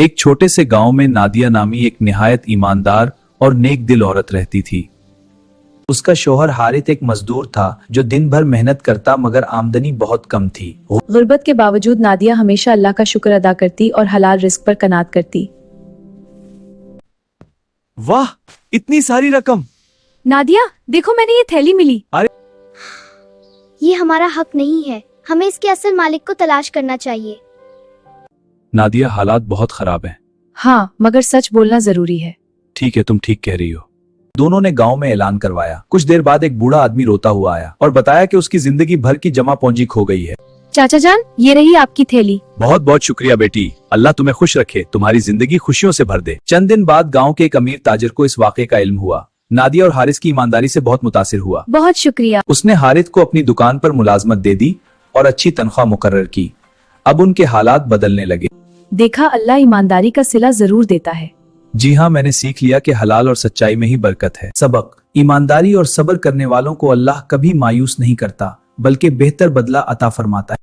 एक छोटे से गांव में नादिया नामी एक निहायत ईमानदार और नेक दिल औरत रहती थी। उसका शौहर हारित एक मजदूर था जो दिन भर मेहनत करता मगर आमदनी बहुत कम थी। गुर्बत के बावजूद नादिया हमेशा अल्लाह का शुक्र अदा करती और हलाल रिस्क पर कनात करती। वाह, इतनी सारी रकम। नादिया देखो, मैंने ये थैली मिली। ये हमारा हक नहीं है, हमें इसके असल मालिक को तलाश करना चाहिए। नादिया, हालात बहुत खराब हैं। हाँ, मगर सच बोलना जरूरी है। ठीक है, तुम ठीक कह रही हो। दोनों ने गांव में ऐलान करवाया। कुछ देर बाद एक बूढ़ा आदमी रोता हुआ आया और बताया कि उसकी जिंदगी भर की जमा पूंजी खो गई है। चाचा जान, ये रही आपकी थैली। बहुत बहुत शुक्रिया बेटी, अल्लाह तुम्हें खुश रखे, तुम्हारी जिंदगी खुशियों से भर दे। चंद दिन बाद गांव के एक अमीर ताजिर को इस वाक़े का इल्म हुआ। नादिया और हारिस की ईमानदारी से बहुत मुतासिर हुआ। बहुत शुक्रिया। उसने हारिस को अपनी दुकान पर मुलाजमत दे दी और अच्छी तनख्वाह मुकर्रर की। अब उनके हालात बदलने लगे। देखा, अल्लाह ईमानदारी का सिला जरूर देता है। जी हाँ, मैंने सीख लिया कि हलाल और सच्चाई में ही बरकत है। सबक: ईमानदारी और सब्र करने वालों को अल्लाह कभी मायूस नहीं करता बल्कि बेहतर बदला अता फरमाता है।